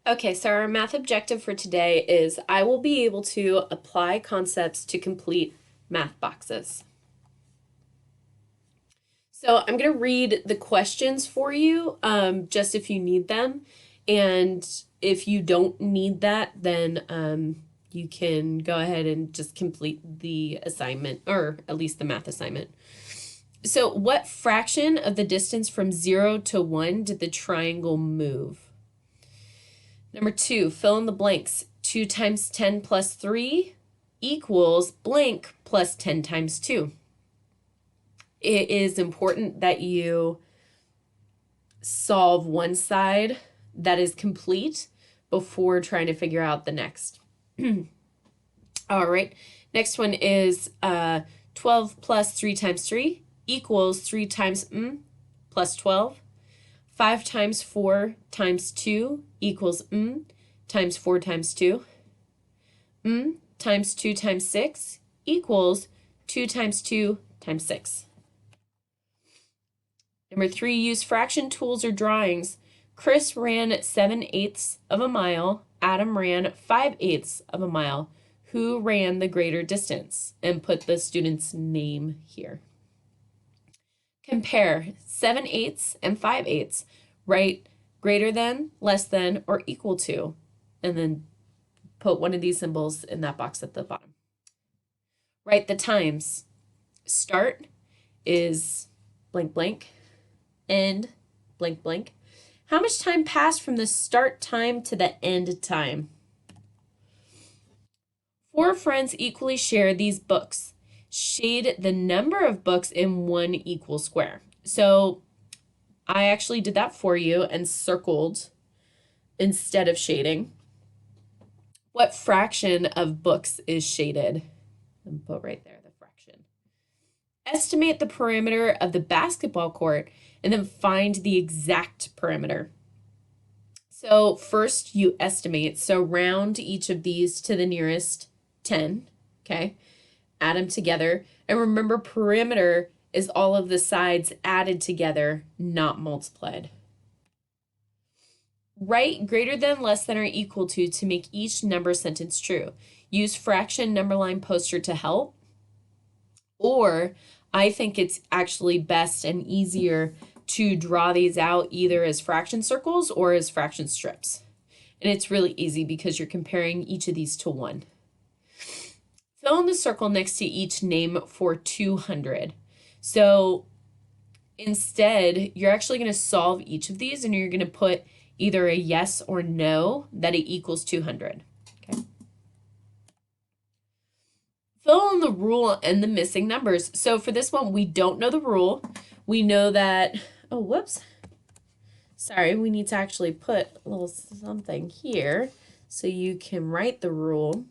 Okay, so our math objective for today is I will be able to apply concepts to complete math boxes. So I'm going to read the questions for you, just if you need them. And if you don't need that, then you can go ahead and just complete the assignment, or at least the math assignment. So, what fraction of the distance from 0 to 1 did the triangle move? Number 2, fill in the blanks. 2 times 10 plus 3 equals blank plus 10 times 2. It is important that you solve one side that is complete before trying to figure out the next. All right, next one is 12 plus 3 times 3 equals 3 times plus 12. 5 times 4 times 2 equals times 4 times 2. Times 2 times 6 equals 2 times 2 times 6. Number 3, use fraction tools or drawings. Chris ran 7/8 of a mile. Adam ran 5/8 of a mile. Who ran the greater distance? And put the student's name here. Compare 7/8 and 5/8. Write greater than, less than, or equal to. And then put one of these symbols in that box at the bottom. Write the times. Start is blank blank. End blank blank. How much time passed from the start time to the end time? 4 friends equally share these books. Shade the number of books in one equal square. So I actually did that for you and circled instead of shading. What fraction of books is shaded? And put right there the fraction. Estimate the perimeter of the basketball court and then find the exact perimeter. So first you estimate, so round each of these to the nearest 10, okay? Add them together. And remember, perimeter is all of the sides added together, not multiplied. Write greater than, less than, or equal to make each number sentence true. Use fraction number line poster to help. Or I think it's actually best and easier to draw these out either as fraction circles or as fraction strips. And it's really easy because you're comparing each of these to 1. Fill in the circle next to each name for 200. So instead, you're actually going to solve each of these and you're going to put either a yes or no that it equals 200. Okay. Fill in the rule and the missing numbers. So for this one, we don't know the rule. We know that, oh, whoops. Sorry, we need to actually put a little something here so you can write the rule.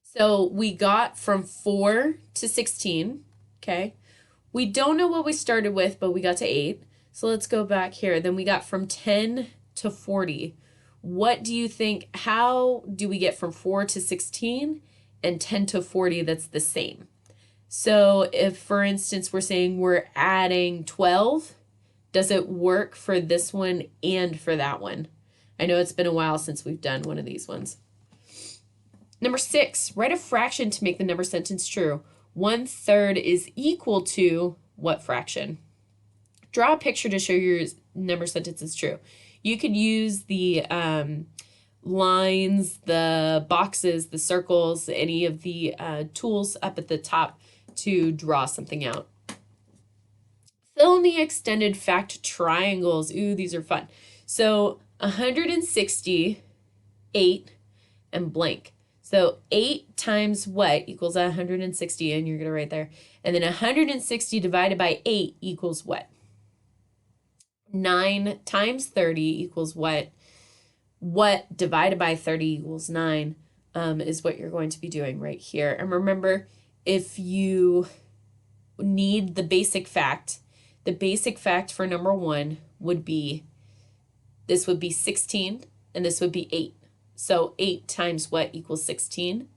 So we got from 4 to 16, okay? We don't know what we started with, but we got to 8. So let's go back here. Then we got from 10 to 40. What do you think, how do we get from 4 to 16 and 10 to 40 that's the same? So if, for instance, we're saying we're adding 12, does it work for this one and for that one? I know it's been a while since we've done one of these ones. Number 6, write a fraction to make the number sentence true. 1/3 is equal to what fraction? Draw a picture to show your number sentence is true. You could use the lines, the boxes, the circles, any of the tools up at the top to draw something out. Fill in the extended fact triangles. Ooh, these are fun. So 160, 8, and blank. So 8 times what equals 160, and you're going to write there. And then 160 divided by 8 equals what? 9 times 30 equals what? What divided by 30 equals 9 is what you're going to be doing right here. And remember, if you need the basic fact for number 1 would be, this would be 16, and this would be 8. So 8 times what equals 16?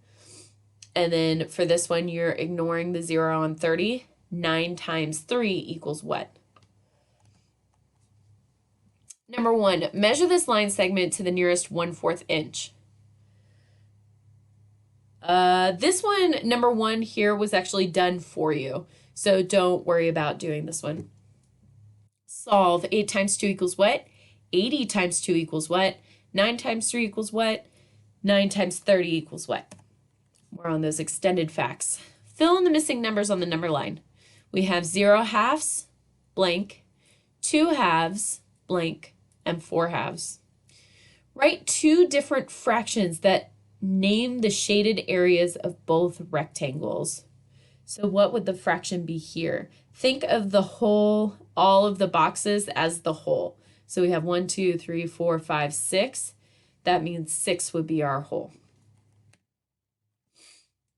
And then for this one, you're ignoring the 0 on 30. 9 times 3 equals what? Number 1, measure this line segment to the nearest 1/4 inch. This one, number 1 here, was actually done for you, so don't worry about doing this one. Solve. 8 times 2 equals what? 80 times 2 equals what? 9 times 3 equals what? 9 times 30 equals what? More on those extended facts. Fill in the missing numbers on the number line. We have 0 halves, blank, 2 halves, blank, and 4 halves. Write 2 different fractions that name the shaded areas of both rectangles. So what would the fraction be here? Think of the whole, all of the boxes as the whole. So we have 1, 2, 3, 4, 5, 6. That means 6 would be our whole.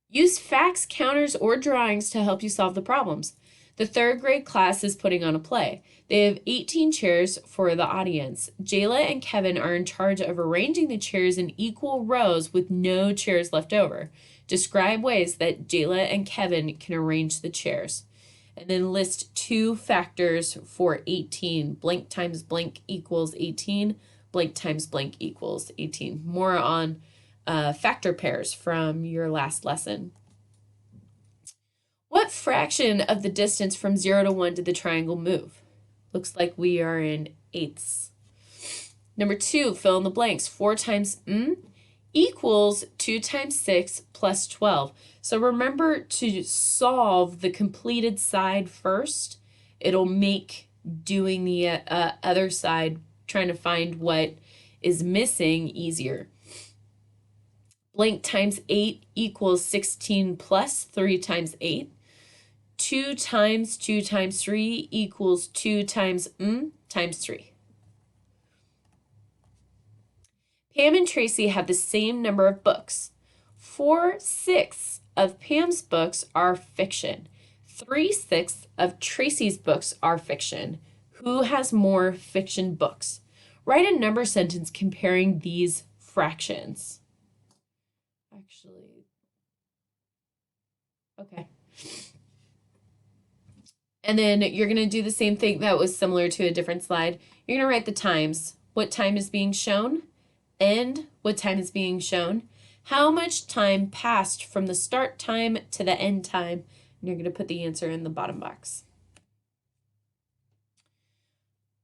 Use facts, counters, or drawings to help you solve the problems. The 3rd grade class is putting on a play. They have 18 chairs for the audience. Jayla and Kevin are in charge of arranging the chairs in equal rows with no chairs left over. Describe ways that Jayla and Kevin can arrange the chairs. And then list 2 factors for 18. Blank times blank equals 18. Blank times blank equals 18. More on factor pairs from your last lesson. What fraction of the distance from 0 to 1 did the triangle move? Looks like we are in eighths. Number 2, fill in the blanks. 4 times equals 2 times 6 plus 12. So remember to solve the completed side first. It'll make doing the other side, trying to find what is missing, easier. Blank times 8 equals 16 plus 3 times 8. 2 times 2 times 3 equals 2 times times 3. Pam and Tracy have the same number of books. 4/6 of Pam's books are fiction. 3/6 of Tracy's books are fiction. Who has more fiction books? Write a number sentence comparing these fractions. Actually, okay. And then you're going to do the same thing that was similar to a different slide. You're going to write the times. What time is being shown? And what time is being shown? How much time passed from the start time to the end time? And you're going to put the answer in the bottom box.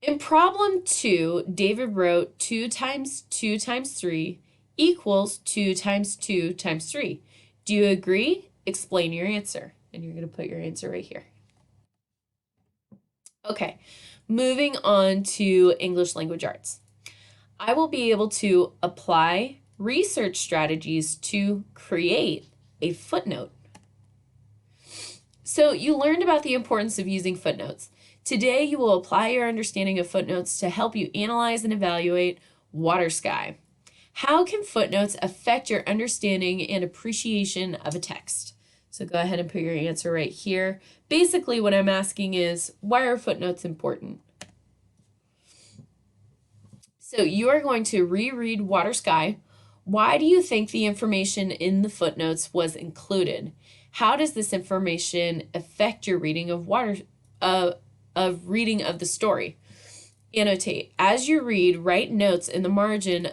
In problem 2, David wrote 2 times 2 times 3 equals 2 times 2 times 3. Do you agree? Explain your answer. And you're going to put your answer right here. Okay, moving on to English language arts. I will be able to apply research strategies to create a footnote. So you learned about the importance of using footnotes. Today you will apply your understanding of footnotes to help you analyze and evaluate water sky. How can footnotes affect your understanding and appreciation of a text? So go ahead and put your answer right here. Basically, what I'm asking is, why are footnotes important? So you are going to reread Water Sky. Why do you think the information in the footnotes was included? How does this information affect your reading of reading of the story? Annotate. As you read, write notes in the margin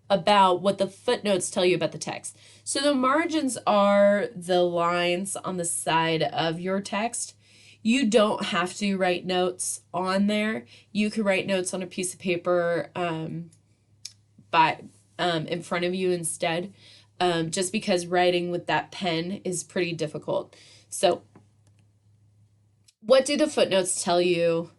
about what the footnotes tell you about the text. So the margins are the lines on the side of your text. You don't have to write notes on there. You could write notes on a piece of paper in front of you instead, just because writing with that pen is pretty difficult. So what do the footnotes tell you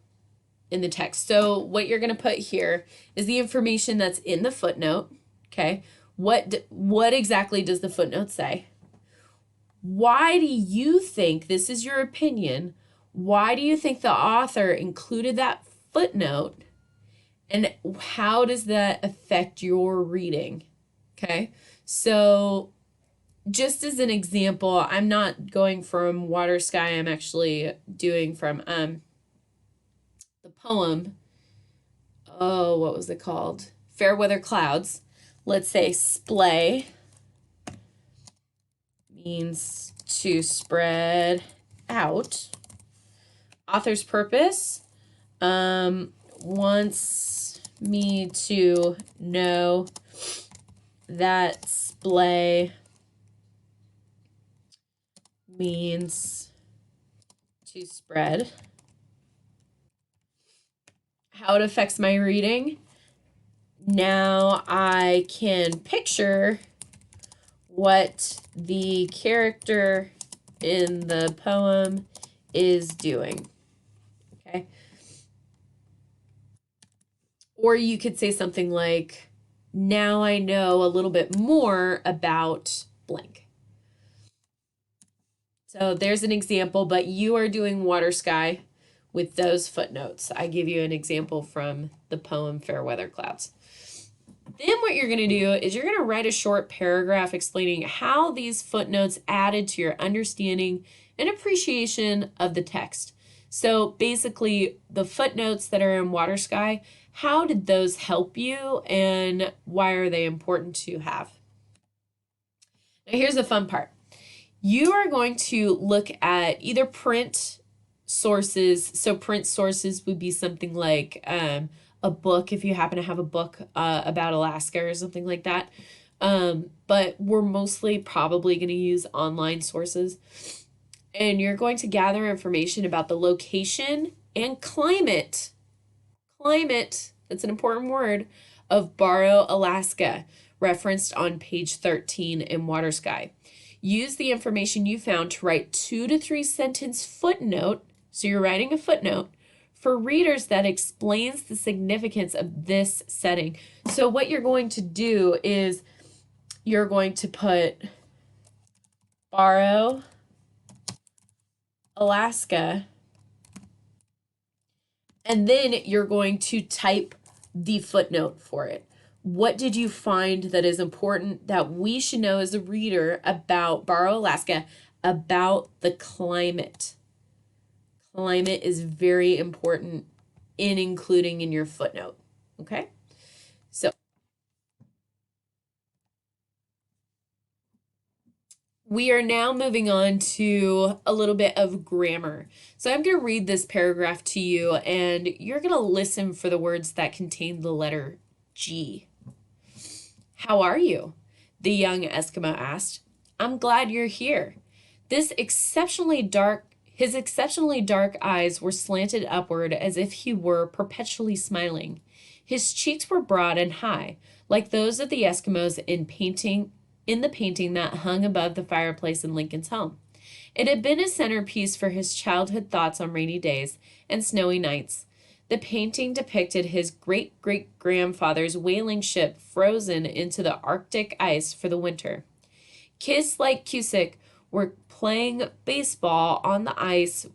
in the text? So what you're going to put here is the information that's in the footnote. Okay, what exactly does the footnote say? Why do you think, this is your opinion, why do you think the author included that footnote, and how does that affect your reading? Okay, so just as an example, I'm not going from Water Sky, I'm actually doing from the poem, oh, what was it called? Fair Weather Clouds. Let's say splay means to spread out. Author's purpose, once me to know that splay means to spread. How it affects my reading. Now I can picture what the character in the poem is doing. Okay. Or you could say something like, now I know a little bit more about blank. So there's an example, but you are doing water sky with those footnotes. I give you an example from the poem Fair Weather Clouds. Then what you're going to do is you're going to write a short paragraph explaining how these footnotes added to your understanding and appreciation of the text. So basically, the footnotes that are in Water Sky, how did those help you and why are they important to have? Now here's the fun part. You are going to look at either print sources. So print sources would be something like a book, if you happen to have a book about Alaska or something like that. But we're mostly probably going to use online sources. And you're going to gather information about the location and climate. Climate, that's an important word, of Barrow, Alaska, referenced on page 13 in Water Sky. Use the information you found to write 2 to 3 sentence footnote, so you're writing a footnote, for readers that explains the significance of this setting. So what you're going to do is you're going to put Barrow, Alaska, and then you're going to type the footnote for it. What did you find that is important that we should know as a reader about Barrow, Alaska, about the climate? Climate is very important in including in your footnote, okay? So we are now moving on to a little bit of grammar. So I'm going to read this paragraph to you, and you're going to listen for the words that contain the letter G. How are you? The young Eskimo asked. I'm glad you're here. His exceptionally dark eyes were slanted upward as if he were perpetually smiling. His cheeks were broad and high, like those of the Eskimos in the painting that hung above the fireplace in Lincoln's home. It had been a centerpiece for his childhood thoughts on rainy days and snowy nights. The painting depicted his great-great-grandfather's whaling ship frozen into the Arctic ice for the winter. Kids like Cusick were playing baseball on the ice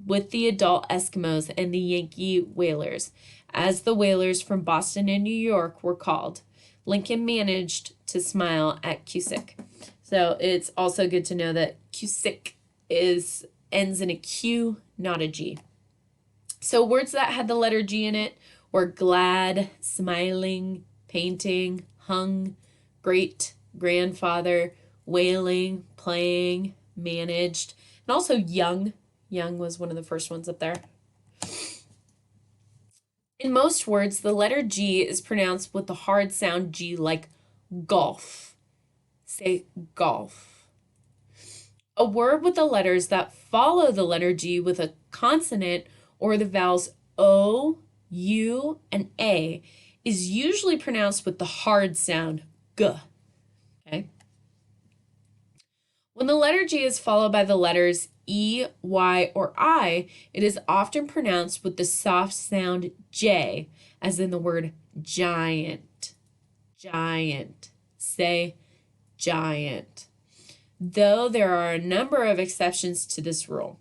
with the adult Eskimos and the Yankee whalers, as the whalers from Boston and New York were called. Lincoln managed to smile at Cusick. So it's also good to know that Cusick ends in a Q, not a G. So words that had the letter G in it were glad, smiling, painting, hung, great, grandfather, whaling, playing, managed, and also young. Young was one of the first ones up there. In most words, the letter G is pronounced with the hard sound G, like golf. Say golf. A word with the letters that follow the letter G with a consonant or the vowels O, U, and A is usually pronounced with the hard sound G. Okay? When the letter G is followed by the letters E, Y, or I, it is often pronounced with the soft sound J, as in the word giant. Giant. Say giant. Though there are a number of exceptions to this rule.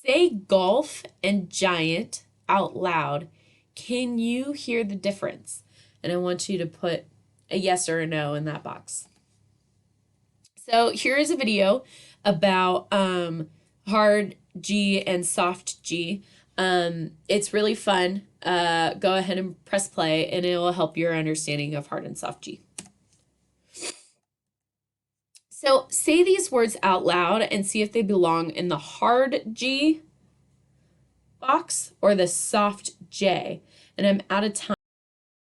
Say golf and giant out loud. Can you hear the difference? And I want you to put a yes or a no in that box. So here is a video about hard G and soft G. It's really fun. Go ahead and press play and it will help your understanding of hard and soft G. So say these words out loud and see if they belong in the hard G box or the soft J. and I'm out of time.